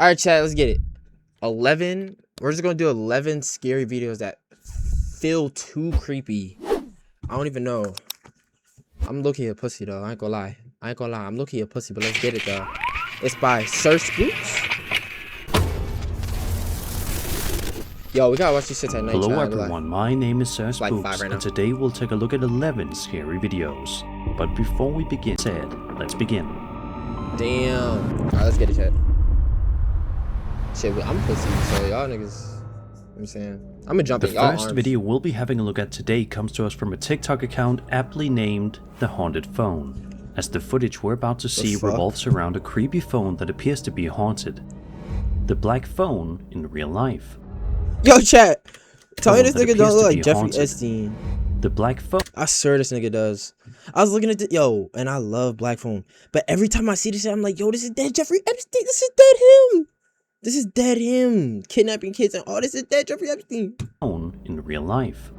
Alright, chat, let's get it. 11. We're just gonna do 11 scary videos that feel too creepy. I don't even know. I'm low-key a pussy though. I ain't gonna lie. I'm low-key a pussy, but let's get it though. It's by Spooks. Yo, we gotta watch these shits at night. Hello everyone, my name is Spooks, right, and today we'll take a look at 11 scary videos. But before we begin, let's begin. Damn. Alright, let's get it, chat. Shit, I'm pussy, so y'all niggas, you know what I'm saying? I'm gonna jump in y'all arms. The first video we'll be having a look at today comes to us from a TikTok account aptly named The Haunted Phone, as the footage we're about to see revolves around a creepy phone that appears to be haunted. The black phone in real life. Yo, chat, tell me this nigga don't look like Jeffrey Epstein. The black phone. I swear this nigga does. I was looking at the, yo, and I love black phone, but every time I see this shit, I'm like, yo, this is dead Jeffrey Epstein. This is dead him. This is dead him. Kidnapping kids and all this is dead Jeffrey Epstein. In real life.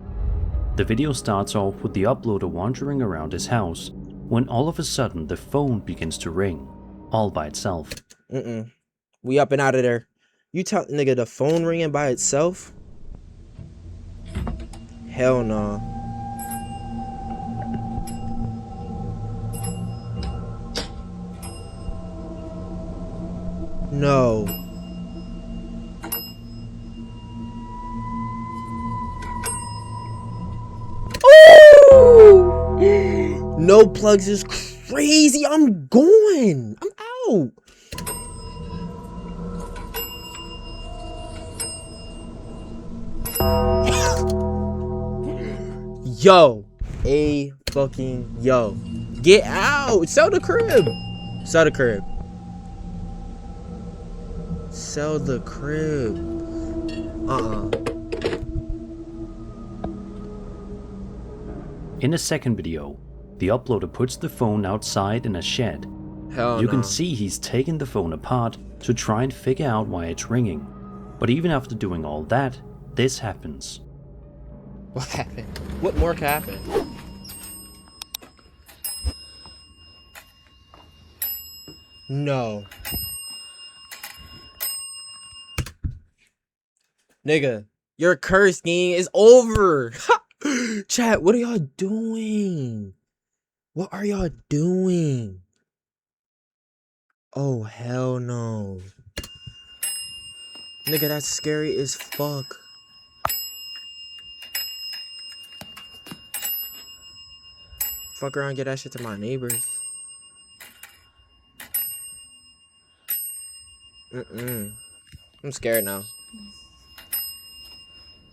The video starts off with the uploader wandering around his house, when all of a sudden the phone begins to ring, all by itself. We up and out of there. You tell nigga the phone ringing by itself? Hell no. No. Ooh! No plugs is crazy. I'm going. I'm out. Yo, a fucking yo, get out! Sell the crib. Sell the crib. Sell the crib. In a second video, the uploader puts the phone outside in a shed. You can see he's taken the phone apart to try and figure out why it's ringing. But even after doing all that, this happens. What happened? What more could happen? No. Nigga, your curse game is over. Chat, what are y'all doing? What are y'all doing? Oh, hell no. Nigga, that's scary as fuck. Fuck around and get that shit to my neighbors. I'm scared now.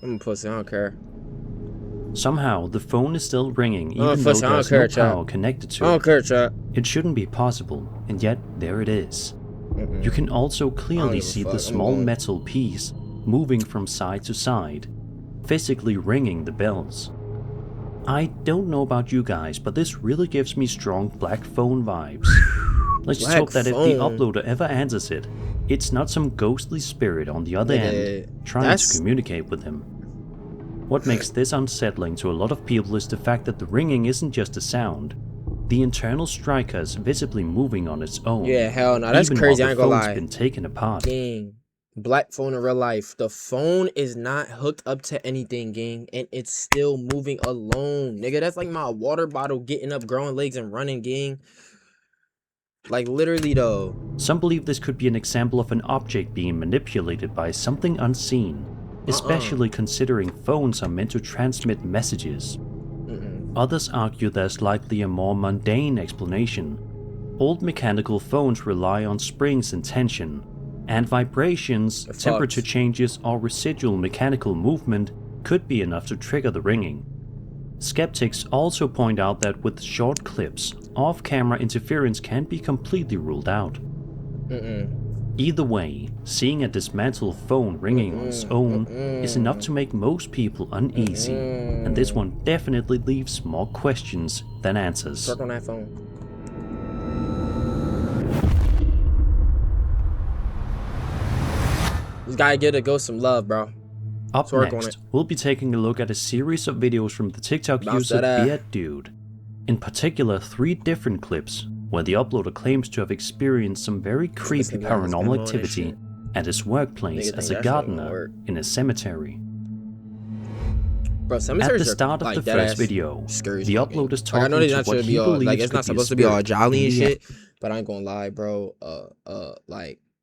I'm a pussy, I don't care. Somehow, the phone is still ringing even though there's no power connected to it. I don't care, chat. It shouldn't be possible, and yet there it is. You can also clearly see the small metal piece moving from side to side, physically ringing the bells. I don't know about you guys, but this really gives me strong black phone vibes. Let's just hope that if the uploader ever answers it, it's not some ghostly spirit on the other end trying to communicate with him. What makes this unsettling to a lot of people is the fact that the ringing isn't just a sound. The internal striker is visibly moving on its own. Yeah, hell no, that's crazy, I ain't gonna lie. The phone's been taken apart. Gang, black phone in real life. The phone is not hooked up to anything, gang, and it's still moving alone. Nigga, that's like my water bottle getting up, growing legs, and running, gang. Like, literally, though. Some believe this could be an example of an object being manipulated by something unseen, especially considering phones are meant to transmit messages. Others argue there's likely a more mundane explanation. Old mechanical phones rely on springs and tension, and vibrations, temperature changes, or residual mechanical movement could be enough to trigger the ringing. Skeptics also point out that with short clips, off-camera interference can be completely ruled out. Either way, seeing a dismantled phone ringing on its own is enough to make most people uneasy, and this one definitely leaves more questions than answers. Work on that phone. This guy get a ghost some love, bro. Up next, we'll be taking a look at a series of videos from the TikTok user BeardDude. In particular, 3 different clips where the uploader claims to have experienced some very creepy paranormal activity at his workplace Nigga as think a that shit gonna gardener work. in a cemetery. Bro, At cemeteries the start are, of like, the dead first ass video, scary as the fuck, upload gang. is Like, I know talking they to not what should he be all, like, believes it's could not be a supposed to be all spirit jolly in and the shit, but I ain't gonna lie, bro.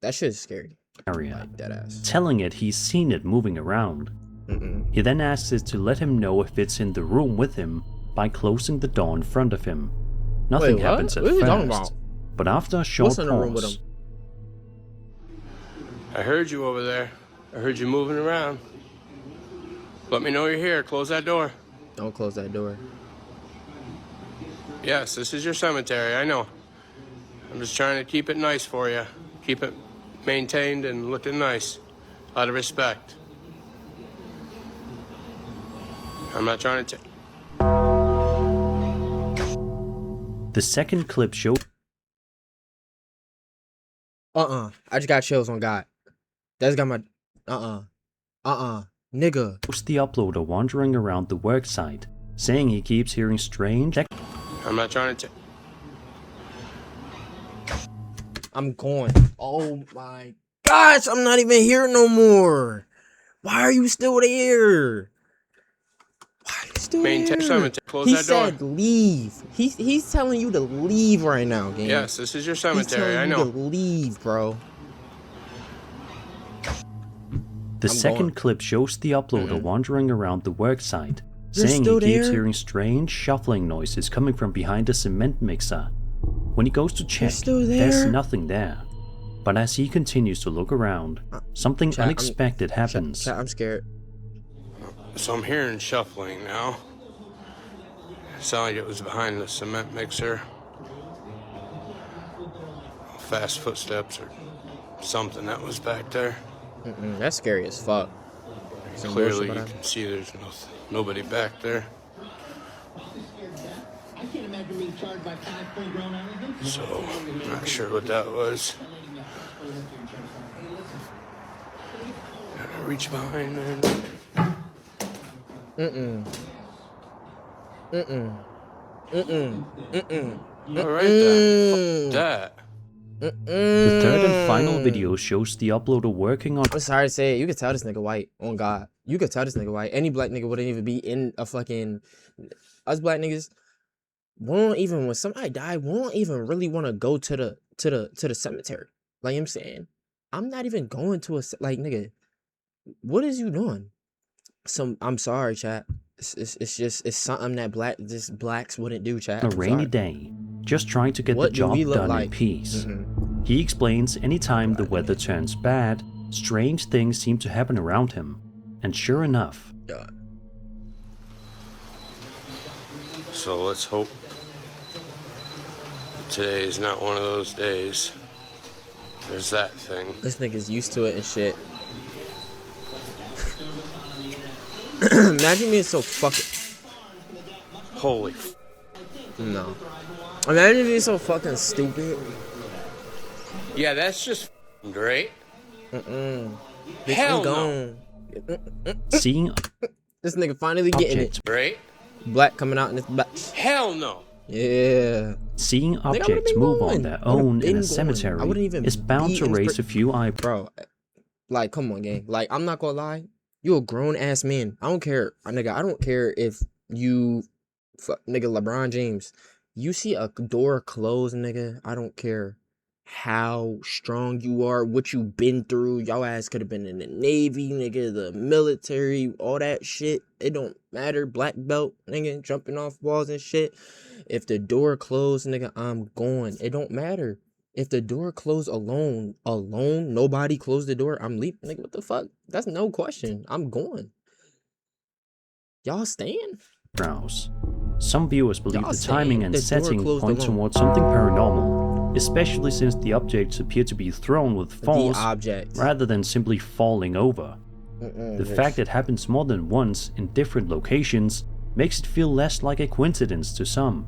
That shit is scary. area, Like, dead ass. telling it he's seen it moving around. Mm-mm. He then asks it to let him know if it's in the room with him by closing the door in front of him. Nothing Wait, what? happens at What are you talking first, about? but after a short What's in the room with pause, him? I heard you over there. I heard you moving around. Let me know you're here. Close that door. Don't close that door. Yes, this is your cemetery, I know. I'm just trying to keep it nice for you. Keep it maintained and looking nice. Out of respect. I'm not trying to the second clip shows I just got chills on God. That's got my nigga. the uploader wandering around the worksite, saying he keeps hearing strange I'm not trying to I'm going. Oh my gosh, I'm not even here no more. Why are you still there? Why are you still maintain there? cemetery. Close He that door. said leave. He's telling you to leave right now, gang. Yes, this is your He's cemetery, I telling you know. to leave, bro. The I'm second going. clip shows the uploader wandering around the worksite, You're saying he still keeps there? hearing strange shuffling noises coming from behind a cement mixer. When he goes to check, still there's there? nothing there. But as he continues to look around, something Chat, unexpected happens. Chat, I'm scared. So I'm hearing shuffling now. Sounded like it was behind the cement mixer. Fast footsteps or something that was back there. That's scary as fuck. Some Clearly bullshit you about can see there's nobody back there. So, I'm not sure what that was. Gotta reach behind there. Alright then. Fuck that. The third and final video shows the uploader working on I'm sorry to say it. You could tell this nigga white. On God. You could tell this nigga white. Any black nigga wouldn't even be in a fucking... Us black niggas won't even... When somebody die, won't even really want to go to the cemetery. Like I'm saying. I'm not even going to a... Like, nigga. What is you doing? I'm sorry, chat. It's just... It's something that blacks wouldn't do, chat. a I'm rainy sorry. day, just trying to get What the do we job look done in like? peace. He explains anytime the God, weather turns bad, strange things seem to happen around him. And sure enough, God. So let's hope today is not one of those days. There's that thing. This nigga's used to it and shit. Imagine being so fucking... Holy No. Imagine being so fucking stupid. Yeah, that's just great. Bitch, Hell I'm no. gone. seeing This nigga finally getting objects, it. Great? Black coming out in his back. Hell no. Yeah. seeing I would've objects been move going. on their I would've own been in a going. I cemetery wouldn't even is bound be to in raise a few eyebrows. Bro. Like, come on, gang. Like, I'm not gonna lie. You a grown ass man. I don't care. Nigga, I don't care if you... Nigga, LeBron James. You see a door closed, nigga. I don't care how strong you are, what you been through. Y'all ass could have been in the Navy, nigga, the military, all that shit. It don't matter. Black belt, nigga, jumping off walls and shit. If the door closed, nigga, I'm going. It don't matter. If the door closed alone, nobody closed the door, I'm leaving. Nigga, what the fuck? That's no question. I'm going. Y'all staying? Some viewers believe Y'all the timing saying and the door setting closed point alone. towards something paranormal, especially since the objects appear to be thrown with force The object. rather than simply falling over. The bitch. fact it happens more than once in different locations makes it feel less like a coincidence to some.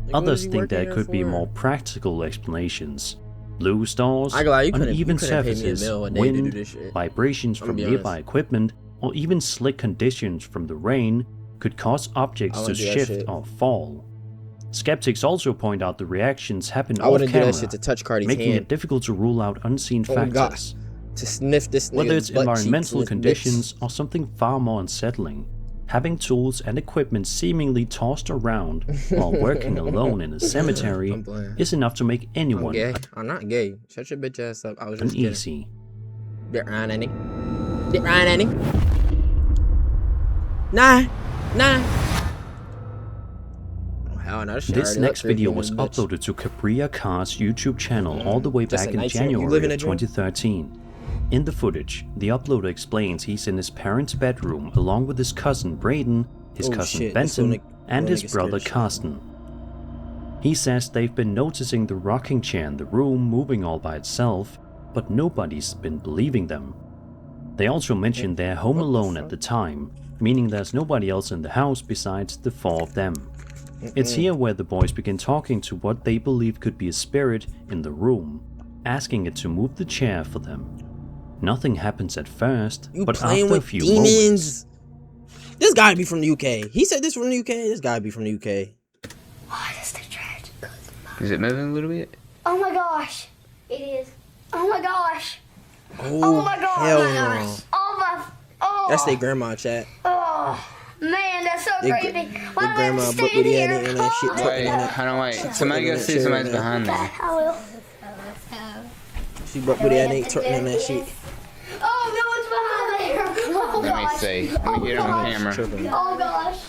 Nigga, what Others is you think working there here could be for? more practical explanations. Blue stars, I ain't gonna lie, you couldn't uneven pay me a surfaces, mil a day to do wind, this shit. vibrations I'ma from be nearby honest. equipment, or even slick conditions from the rain could cause objects I to wouldn't do that shift shit. or fall. Skeptics also point out the reactions happen I off wouldn't do camera, that shit to touch Cardi's making hand. it difficult to rule out unseen Oh, God. factors. to sniff this nigga's Whether it's butt cheeks environmental with conditions or something far more unsettling, having tools and equipment seemingly tossed around while working alone in a cemetery I'm playing. is enough to make I'm anyone gay. I'm not gay. Shut your bitch ass up. I was just kidding. uneasy. Get Ryan Annie. Get Ryan Annie. Nah. Oh, hell no, This next video was uploaded to Cabria Car's YouTube channel all the way Just back a in night train. You January live in of a dream? 2013. In the footage, the uploader explains he's in his parents' bedroom along with his cousin Braden, his Oh, cousin shit. This Benton, little and his nigga scared brother as shit. Carsten. He says they've been noticing the rocking chair in the room moving all by itself, but nobody's been believing them. They also mention they're home What the alone fuck? at the time, meaning there's nobody else in the house besides the four of them. It's here where the boys begin talking to what they believe could be a spirit in the room, asking it to move the chair for them. Nothing happens at first, You but playing after a with few demons? moments, This gotta be from the UK. He said this from the UK. This gotta be from the UK. Why does the trash go? Is it moving a little bit? Oh my gosh. It is. Oh my gosh. Oh, Oh my gosh. hell Oh my no. gosh. Oh my. Oh. That's their grandma chat. Oh. Man, that's so They creepy. the Why do I grandma have to book stand with here? and that shit. Oh, Twerking Wait, on that. hold on, wait. Somebody go see somebody's behind there. I will. She broke with that nigga twerking on that shit. Oh, no one's behind there. Oh, Let me gosh. see. Let me get it on camera. Tripping. Oh gosh.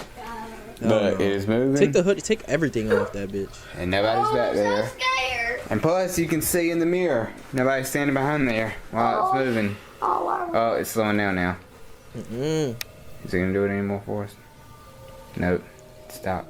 But it is moving. Take the hood. Take everything off that bitch. And nobody's Oh, back I'm there. so scared. And plus, you can see in the mirror. Nobody's standing behind there while it's moving. Oh, wow. Oh, it's slowing down now. Mm. Is it gonna do it anymore for us? Nope. Stop.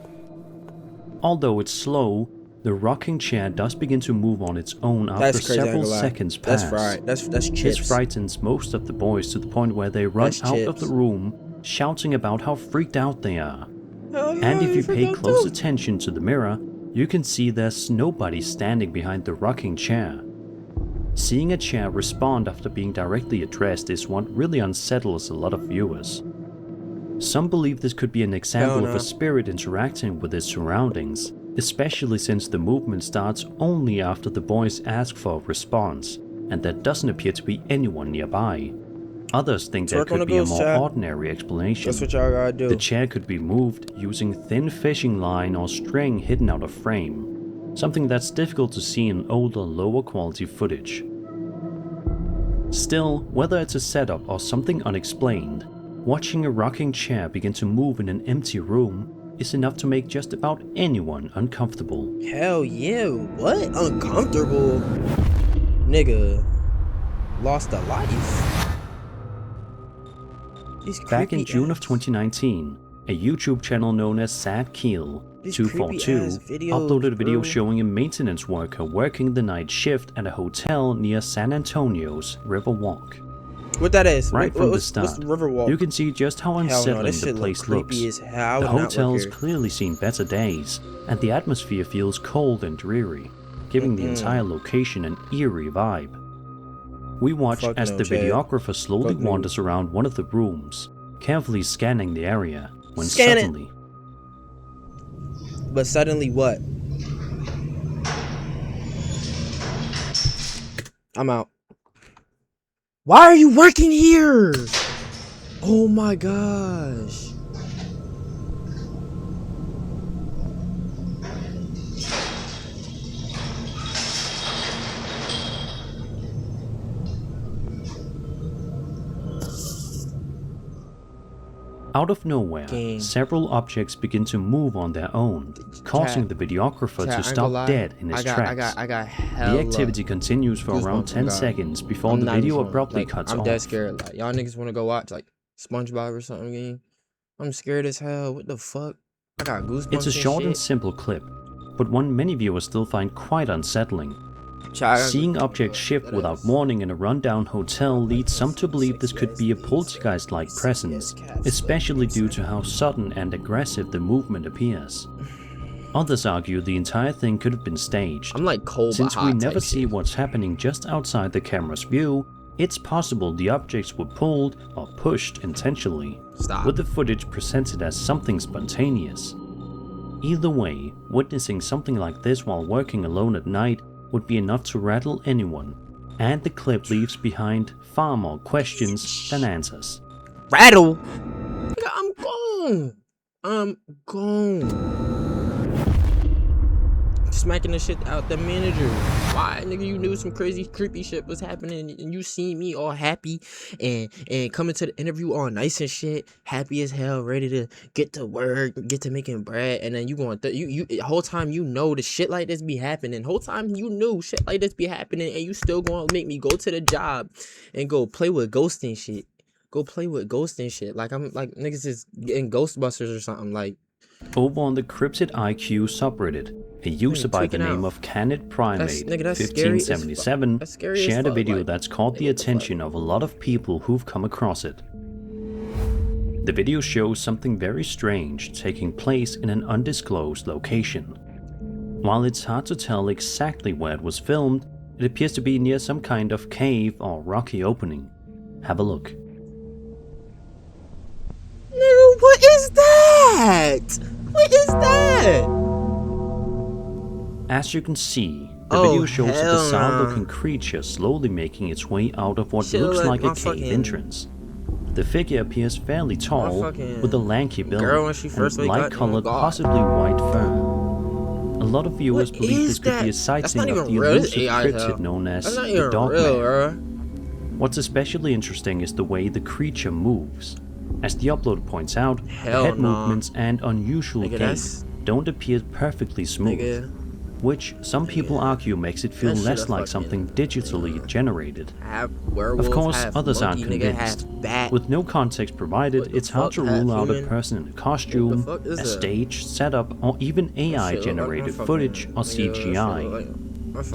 although it's slow, the rocking chair does begin to move on its own after That's crazy. I ain't several gonna lie. seconds pass. That's fried. That's This chips. frightens most of the boys to the point where they run That's out of chips. the room, shouting about how freaked out they are. Hell yeah, And if you pay forgot close too. attention to the mirror, you can see there's nobody standing behind the rocking chair. Seeing a chair respond after being directly addressed is what really unsettles a lot of viewers. Some believe this could be an example Hell of no. a spirit interacting with its surroundings, especially since the movement starts only after the boys ask for a response, and there doesn't appear to be anyone nearby. Others think there Twerk on could the be a ghost more chat. ordinary explanation. That's what y'all gotta do. The chair could be moved using thin fishing line or string hidden out of frame, something that's difficult to see in older, lower quality footage. Still, whether it's a setup or something unexplained, watching a rocking chair begin to move in an empty room is enough to make just about anyone uncomfortable. Hell yeah. What? Uncomfortable? Nigga. Lost a life. These Back in creepy June of ass- 2019, a YouTube channel known as Sad Keel These 242 creepy-ass videos, uploaded a video bro. showing a maintenance worker working the night shift at a hotel near San Antonio's Riverwalk. What that is? Right from the What's start, the Riverwalk? you can see just how Hell no, unsettling this the shit look place creepy looks. as hell. I The would not work hotel's here. clearly seen better days, and the atmosphere feels cold and dreary, giving the entire location an eerie vibe. We watch Fuck as no, the Chad. videographer slowly Fuck no. wanders around one of the rooms, carefully scanning the area, when Scan it. suddenly, But suddenly what? I'm out. Why are you working here? Oh my gosh. out of nowhere, Gang. several objects begin to move on their own, causing the videographer to stop dead in his tracks. I got hella The activity continues for around goosebumps, 10 God. seconds before I'm the not video even- abruptly like, cuts I'm off. dead scared. Like, y'all niggas want to go watch like SpongeBob or something game? I'm scared as hell. What the fuck? I got goosebumps. It's a short and shit. simple clip, but one many viewers still find quite unsettling. Child, Seeing objects shift without warning in a rundown hotel leads some to believe this could be a poltergeist-like presence, especially due to how sudden and aggressive the movement appears. Others argue the entire thing could have been staged. I'm like cold, but Since hot we type never see shit. what's happening just outside the camera's view, it's possible the objects were pulled or pushed intentionally, Stop. with the footage presented as something spontaneous. Either way, witnessing something like this while working alone at night would be enough to rattle anyone, and the clip leaves behind far more questions than answers. Rattle? Nigga, I'm gone. I'm gone. Smacking the shit out the manager. Why, nigga? You knew some crazy, creepy shit was happening, and you seen me all happy and coming to the interview all nice and shit, happy as hell, ready to get to work, get to making bread, and then you going you whole time you know the shit like this be happening. Whole time you knew shit like this be happening, and you still gonna make me go to the job and go play with ghosts and shit. Go play with ghosts and shit. Like I'm like niggas is getting Ghostbusters or something. Like over on the Cryptid IQ subreddit, a user by the name of Canid Primate 1577 shared a video that's caught the attention of a lot of people who've come across it. The video shows something very strange taking place in an undisclosed location. While it's hard to tell exactly where it was filmed, it appears to be near some kind of cave or rocky opening. Have a look. Nigga, what is that? What is that? As you can see, the video shows a bizarre-looking creature slowly making its way out of what looks like a cave entrance. The figure appears fairly tall, with a lanky build and light-colored, possibly white fur. A lot of viewers believe this could be a sighting of the elusive cryptid known as the Dogman. What's especially interesting is the way the creature moves. As the upload points out, the head movements and unusual gait don't appear perfectly smooth, which some people argue makes it feel less like something digitally generated. Of course, others aren't convinced. With no context provided, it's hard to rule out a person in a costume, a stage, setup, or even AI-generated footage or CGI.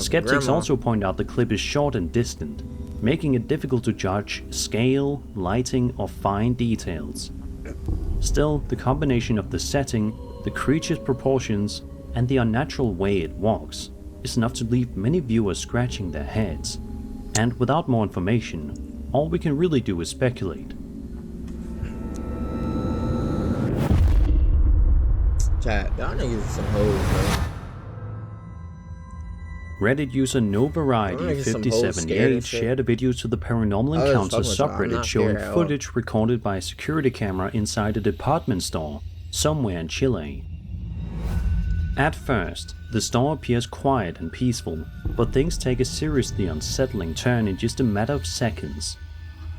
Skeptics also point out the clip is short and distant, making it difficult to judge scale, lighting, or fine details. Still, the combination of the setting, the creature's proportions, and the unnatural way it walks is enough to leave many viewers scratching their heads. And without more information, all we can really do is speculate. Chat, y'all niggas some hoes, bro. Reddit user NoVariety5078 shared a video to the Paranormal Encounters subreddit showing footage recorded by a security camera inside a department store somewhere in Chile. At first, the store appears quiet and peaceful, but things take a seriously unsettling turn in just a matter of seconds.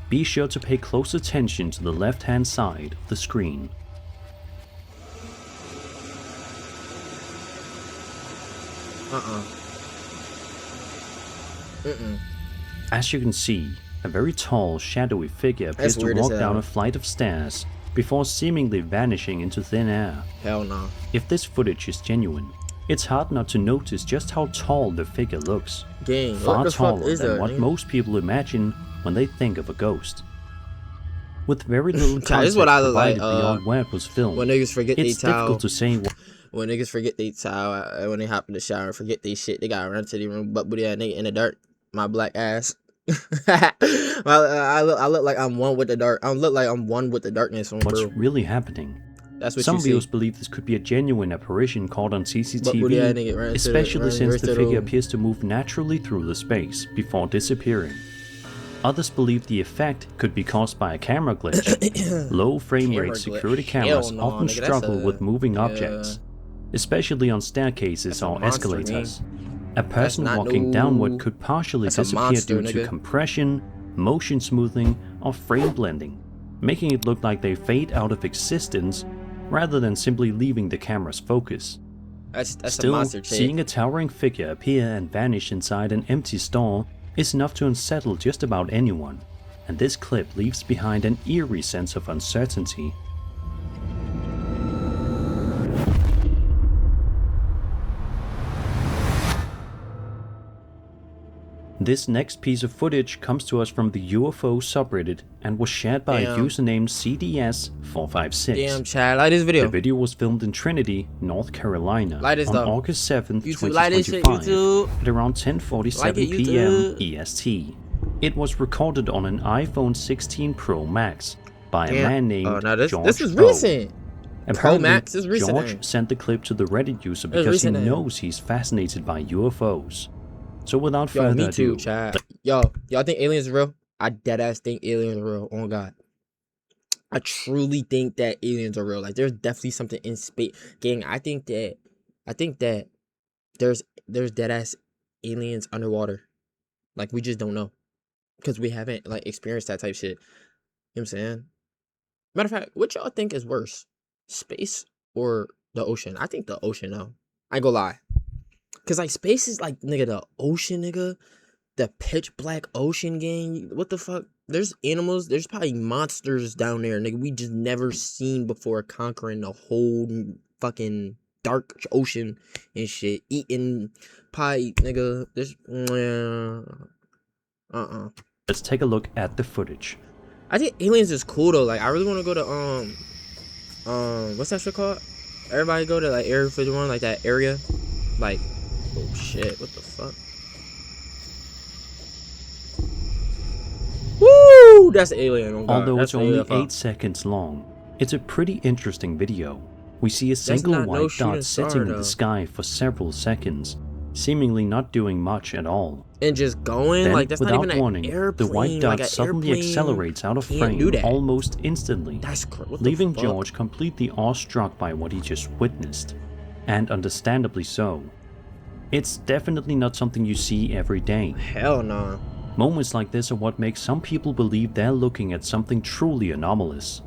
Be sure to pay close attention to the left-hand side of the screen. As you can see, a very tall, shadowy figure appears to walk down a flight of stairs before seemingly vanishing into thin air. Hell no. If this footage is genuine, it's hard not to notice just how tall the figure looks. Far taller than what most people imagine when they think of a ghost. With very little context provided beyond where it was filmed, when niggas forget it's difficult to say what. When niggas forget they towel, when they hop in the shower and forget they shit, they gotta run to the room, but booty ass nigga in the dirt. My black ass. I look like I'm one with the dark. I look like I'm one with the darkness. What's really happening? That's what some you viewers see. believe this could be a genuine apparition caught on CCTV, especially since the figure appears to move naturally through the space before disappearing. Others believe the effect could be caused by a camera glitch. Low frame rate security cameras often struggle with moving objects, especially on staircases or escalators. A person walking downward could partially disappear due to compression, motion smoothing, or frame blending, making it look like they fade out of existence rather than simply leaving the camera's focus. Still, seeing a towering figure appear and vanish inside an empty store is enough to unsettle just about anyone, and this clip leaves behind an eerie sense of uncertainty. This next piece of footage comes to us from the UFO subreddit and was shared by a user named CDS456. Damn, Chad, like this video. The video was filmed in Trinity, North Carolina on August 7th, YouTube, 2025 at around 10:47 p.m. EST. It was recorded on an iPhone 16 Pro Max by a man named George. This is recent. Pro Max is recent. George sent the clip to the Reddit user because he knows he's fascinated by UFOs. So without further ado, y'all think aliens are real? I deadass think aliens are real. Oh God. I truly think that aliens are real. Like there's definitely something in space. Gang, I think that there's deadass aliens underwater. Like we just don't know. Because we haven't like experienced that type shit. You know what I'm saying? Matter of fact, what y'all think is worse? Space or the ocean? I think the ocean though. I ain't gonna lie. Cause like space is like nigga the ocean, nigga. The pitch black ocean gang. What the fuck? There's animals, there's probably monsters down there, nigga. We just never seen before conquering the whole fucking dark ocean and shit. Eating pie, nigga. There's Let's take a look at the footage. I think aliens is cool though. Like I really want to go to what's that shit called? Everybody go to like Area 51, like that area. Like, oh shit, what the fuck? Woo! That's alien. Oh God. Although That's it's only alien. 8 seconds long, it's a pretty interesting video. We see a single not no white shooting dot star, sitting in though. the sky for several seconds, seemingly not doing much at all. And just going Then, like that's not without even an warning, airplane. the white dot like suddenly accelerates out of can't do frame that. almost instantly, That's what the leaving fuck? George completely awestruck by what he just witnessed, and understandably so. It's definitely not something you see every day. Hell no. Moments like this are what make some people believe they're looking at something truly anomalous.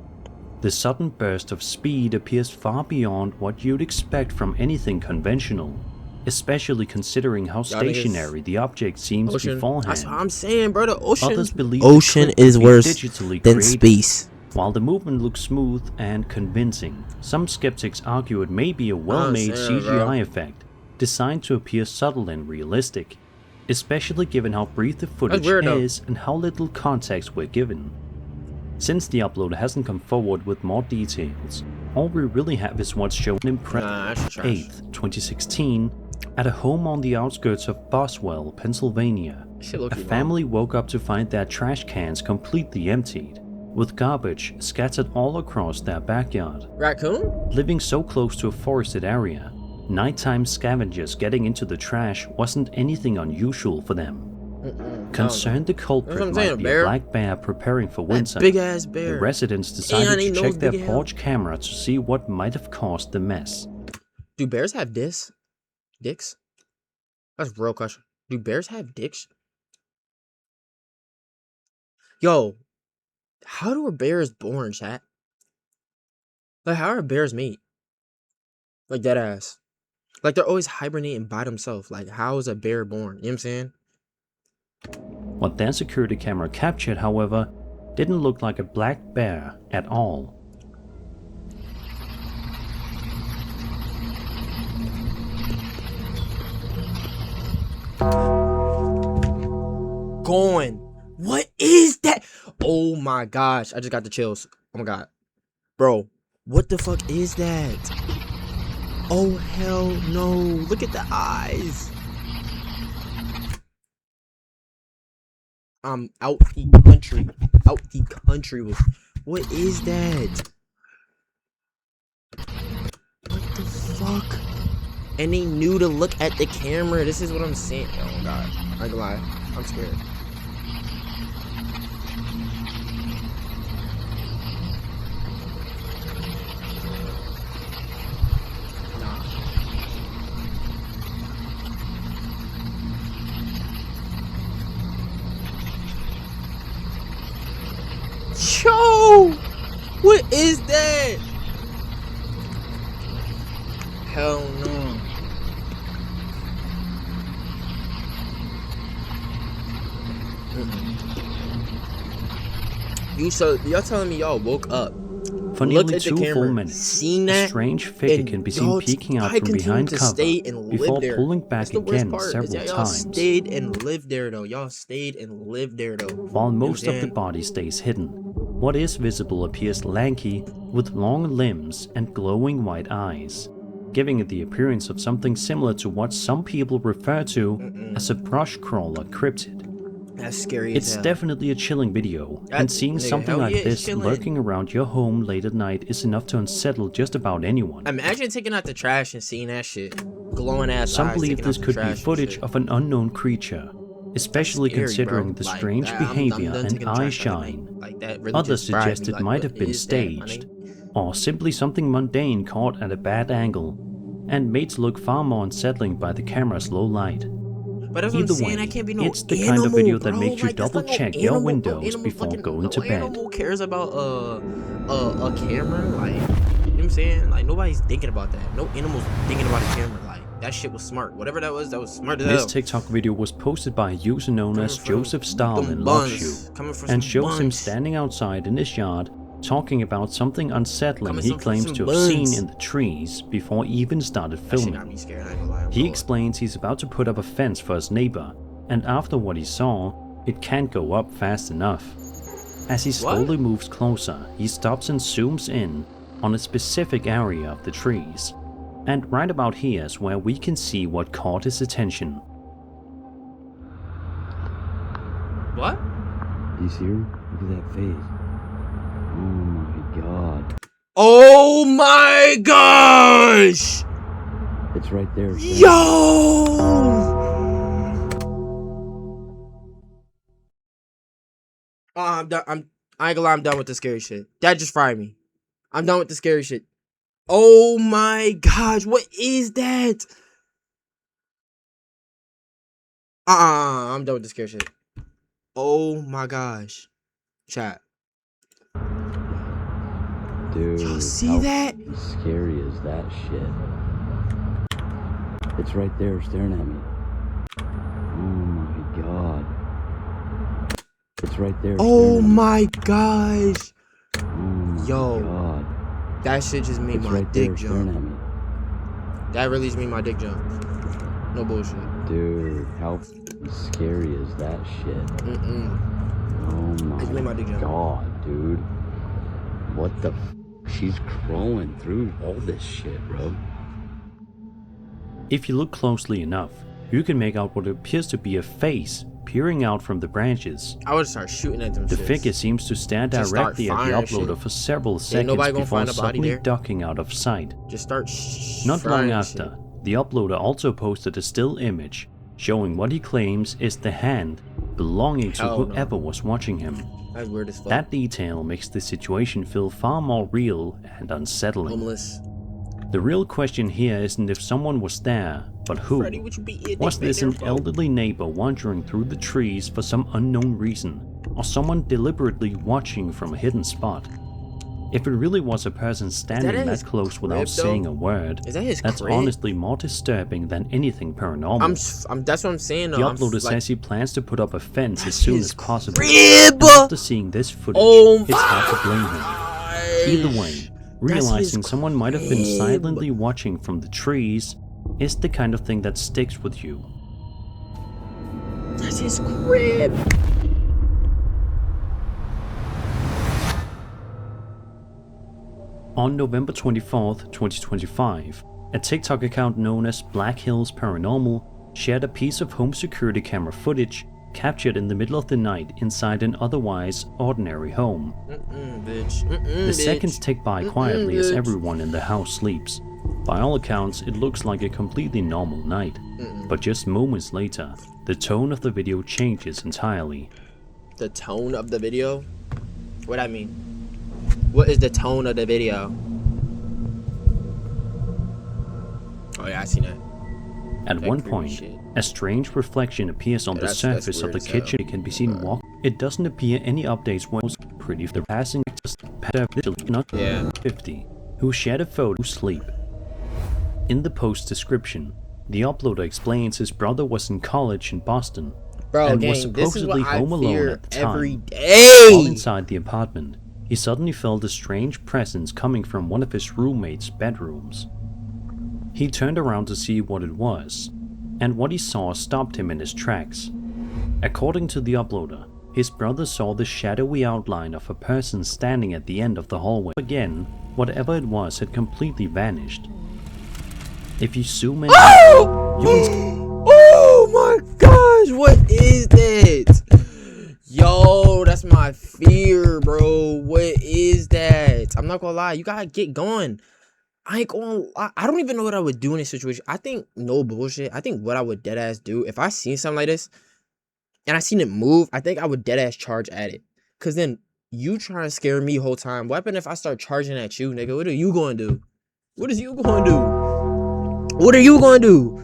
The sudden burst of speed appears far beyond what you'd expect from anything conventional, especially considering how Y'all niggas- stationary the object seems Ocean. beforehand. That's what I'm saying, bro. The ocean. Others believe the Ocean clip is could be worse digitally than created. space. While the movement looks smooth and convincing, some skeptics argue it may be a well-made saying, CGI bro. effect designed to appear subtle and realistic, especially given how brief the footage weird, though. is and how little context we're given. Since the uploader hasn't come forward with more details, all we really have is what's shown in press Nah, that's trash. 8th, 2016, at a home on the outskirts of Boswell, Pennsylvania. Shit look A family woke up to find their trash cans completely emptied, with garbage scattered all across their backyard. Raccoon? Living so close to a forested area, nighttime scavengers getting into the trash wasn't anything unusual for them. Concerned the That's culprit what I'm might saying, be bear. a black bear preparing for winter, Big ass the bear. residents And decided he to knows check their big as hell. porch camera to see what might have caused the mess. Do bears have dicks? Dicks? That's a real question. Do bears have dicks? Yo, how do a bears born, chat? Like, how are bears made? Like, dead ass. Like, they're always hibernating by themselves. Like, how is a bear born? You know what I'm saying? What their security camera captured, however, didn't look like a black bear at all. Gone. What is that? Oh my gosh. I just got the chills. Oh my God. Bro, what the fuck is that? Oh hell no. Look at the eyes. I'm out the country. Out the country. What is that? What the fuck? And they knew to look at the camera. This is what I'm saying. Oh God. I ain't gonna lie. I'm scared. Nah. Yo! What is that? Hell no. Y'all telling me y'all woke up, For looked nearly at the 2 full camera, minutes, seen a that, strange figure and can be seen y'all peeking out probably from continued behind to cover stay and live before there. pulling back That's the worst again part, is several that y'all times. stayed and lived there though. Y'all stayed and lived there though. While most of the saying? body stays hidden, what is visible appears lanky, with long limbs and glowing white eyes, giving it the appearance of something similar to what some people refer to as a brush crawler cryptid. That's scary as It's hell. definitely a chilling video, and seeing nigga, something hell like yeah, it's this chilling. lurking around your home late at night is enough to unsettle just about anyone. Imagine taking out the trash and seeing that shit. Glowing ass Some eyes believe taking this out the could be trash and footage shit. of an unknown creature, especially scary, considering bro. the Like, strange I'm behavior done and taking eye trash out the shine. night. Like, that really Others just fried suggest me. it Like, might what have been is that, my staged, nigga? or simply something mundane caught at a bad angle, and made to look far more unsettling by the camera's low light. But that's what I'm Either saying. way, That can't be no it's the animal, kind of video bro. that makes you Like, that's double not no check your animal. No windows animal, before fucking, going to no bed. animal cares about a camera. Like, you know what I'm saying? Like, nobody's thinking about that. No animal's thinking about a camera. Like, that shit was smart. Whatever that was smart as hell. This TikTok video was posted by a user known as Joseph Stalin Loves You, and shows him standing outside in his yard talking about something unsettling he claims to have seen in the trees before he even started filming. He explains he's about to put up a fence for his neighbor, and after what he saw, it can't go up fast enough. As he slowly moves closer, he stops and zooms in on a specific area of the trees. And right about here is where we can see what caught his attention. What? You see her? Look at that face. Oh my god. Oh my gosh! It's right there. Yo! I'm done. I ain't gonna lie, I'm done with the scary shit. That just fried me. I'm done with the scary shit. Oh my gosh, what is that? I'm done with the scary shit. Oh my gosh. Chat. Dude, Y'all see how that? scary is that shit? It's right there staring at me. Oh my god. It's right there. Oh my gosh. Oh my Yo. god. That shit just made It's my right dick there staring jump. at me. That really just made my dick jump. No bullshit. Dude, how scary is that shit? Oh It made my my dick jump. god, dude. What the She's crawling through all this shit, bro. If you look closely enough, you can make out what appears to be a face peering out from the branches. I would start shooting at them The shits. figure seems to stare Just start directly at the firing uploader shit. for several Ain't seconds nobody gonna before find a body suddenly there. ducking out of sight. Just start Not long firing after, shit. the uploader also posted a still image showing what he claims is the hand belonging to Hell no. whoever was watching him. That's weird as fuck. That detail makes the situation feel far more real and unsettling. Homeless. The real question here isn't if someone was there, but who. Freddy, what you be eating Was this there an for? elderly neighbor wandering through the trees for some unknown reason, or someone deliberately watching from a hidden spot? If it really was a person standing his that close without crib, saying though? a word, Is that his that's crib? honestly more disturbing than anything paranormal. That's what I'm saying though. The I'm uploader like, says he plans to put up a fence as that's soon his as possible. crib! And after seeing this footage, Oh it's hard to blame him. Either way, realizing someone might have been crib. silently watching from the trees is the kind of thing that sticks with you. That's his crib. On November 24th, 2025, a TikTok account known as Black Hills Paranormal shared a piece of home security camera footage captured in the middle of the night inside an otherwise ordinary home. The seconds tick by quietly as everyone in the house sleeps. By all accounts, it looks like a completely normal night, but just moments later, the tone of the video changes entirely. The tone of the video? What I mean? What is the tone of the video? Oh yeah, I seen that. At That one creepy point, shit. a strange reflection appears on the that's surface of weird the as hell. kitchen. It can be seen walk. It doesn't appear any updates was pretty. The passing not Yeah. 50, who shared a photo sleep. In the post description, the uploader explains his brother was in college in Boston Bro, and was gang, this is supposedly what I home alone fear at the time. every While day. inside the apartment, he suddenly felt a strange presence coming from one of his roommate's bedrooms. He turned around to see what it was, and what he saw stopped him in his tracks. According to the uploader, his brother saw the shadowy outline of a person standing at the end of the hallway. Again, whatever it was had completely vanished. If you zoom in, you can Oh my gosh, what is that? Yo, that's my fear, bro. What is that? I'm not gonna lie, you gotta get going. I ain't gonna lie. I don't even know what I would do in this situation. I think, no bullshit, I think what I would deadass do if I seen something like this, and I seen it move, I think I would dead ass charge at it. Cause then you trying to scare me whole time. What happen if I start charging at you, nigga? What are you gonna do? What is you gonna do? What are you gonna do?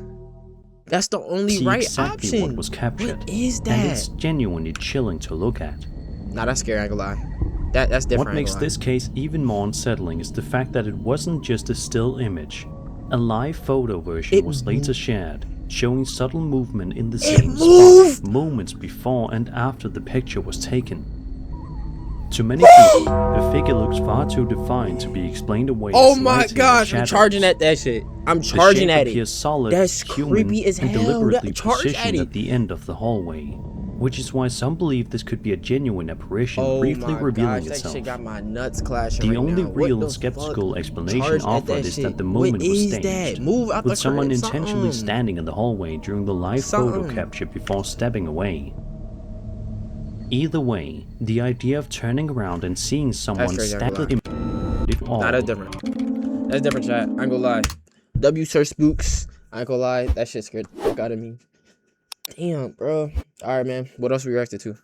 That's the only See right exactly option. what was captured. What is that? And it's genuinely chilling to look at. Nah, that's scary, I ain't gonna lie. That's different. What makes this case even more unsettling is the fact that it wasn't just a still image. A live photo version was later shared, showing subtle movement in the same spot moments before and after the picture was taken. To many people, the figure looks far too defined to be explained away. Oh as my lighting or gosh, I'm shadows. charging at that shit. I'm charging the at shape it. appears solid, That's human, creepy as and hell. deliberately Charge at positioned it. at the end of the hallway, which is why some believe this could be a genuine apparition Oh briefly my revealing gosh, itself. that shit got my nuts clashing The right only now. What real the skeptical fuck? explanation Charge at offered that is shit. that the What moment was is staged, that? Move out with the someone crib, intentionally something. standing in the hallway during the live photo Something. capture before stepping away. Either way, the idea of turning around and seeing someone crazy, I stand ain't with him all. Nah, that's different. That's different, chat. I ain't gonna lie. W search Spooks. I ain't gonna lie. That shit scared the fuck out of me. Damn, bro. Alright, man. What else we reacted to?